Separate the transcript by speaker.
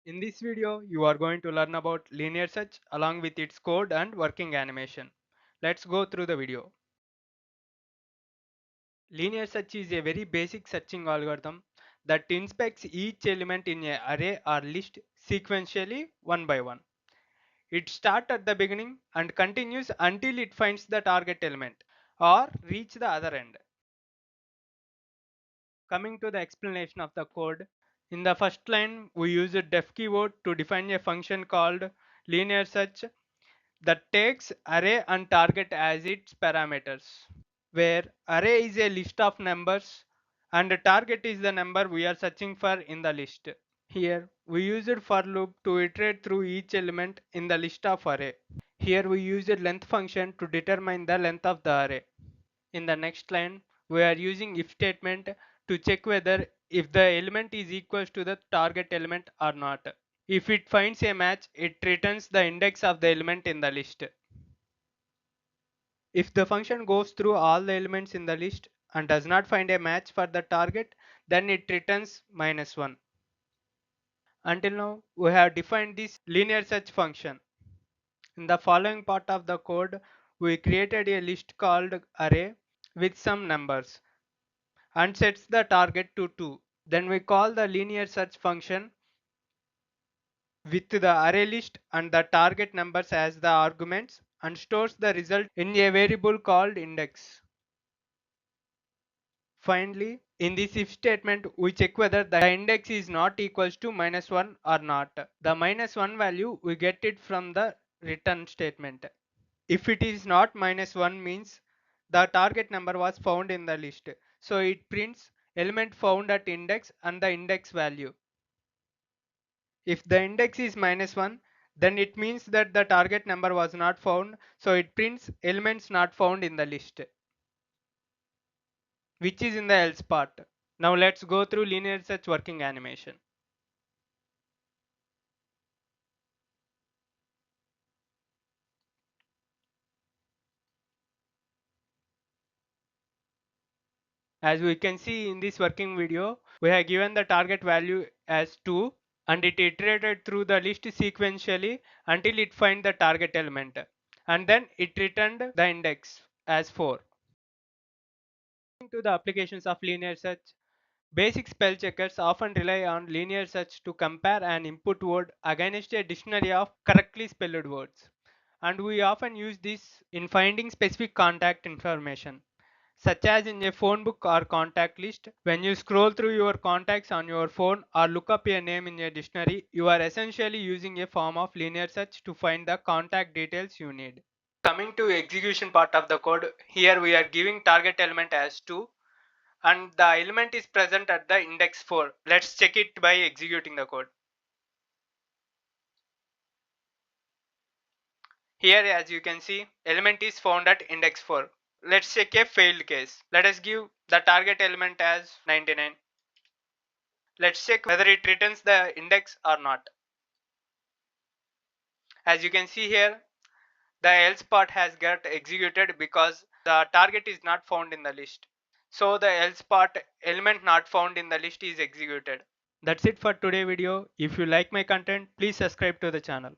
Speaker 1: In this video, you are going to learn about linear search along with its code and working animation. Let's go through the video. Linear search is a very basic searching algorithm that inspects each element in an array or list sequentially one by one. It starts at the beginning and continues until it finds the target element or reach the other end. Coming to the explanation of the code, in the first line we use a def keyword to define a function called linear search that takes array and target as its parameters, where array is a list of numbers and target is the number we are searching for in the list. Here we used for loop to iterate through each element in the list of array. Here we used length function to determine the length of the array. In the next line we are using if statement to check whether if the element is equals to the target element or not. If it finds a match, it returns the index of the element in the list. If the function goes through all the elements in the list and does not find a match for the target, then it returns -1. Until now, we have defined this linear search function. In the following part of the code, we created a list called array with some numbers and sets the target to 2. Then we call the linear search function with the array list and the target numbers as the arguments and stores the result in a variable called index. Finally, in this if statement, we check whether the index is not equals to -1 or not. The -1 value, we get it from the return statement. If it is not -1 means the target number was found in the list. So it prints element found at index and the index value. If the index is -1, then it means that the target number was not found. So it prints elements not found in the list, which is in the else part. Now let's go through linear search working animation. As we can see in this working video, we have given the target value as 2 and it iterated through the list sequentially until it find the target element, and then it returned the index as 4. To the applications of linear search, basic spell checkers often rely on linear search to compare an input word against a dictionary of correctly spelled words. And we often use this in finding specific contact information, such as in a phone book or contact list. When you scroll through your contacts on your phone or look up a name in a dictionary, you are essentially using a form of linear search to find the contact details you need. Coming to execution part of the code, here we are giving target element as 2 and the element is present at the index 4. Let's check it by executing the code. Here as you can see, element is found at index 4. Let's check a failed case. Let us give the target element as 99. Let's check whether it returns the index or not. As you can see here, the else part has got executed because the target is not found in the list. So the else part element not found in the list is executed. That's it for today video. If you like my content, please subscribe to the channel.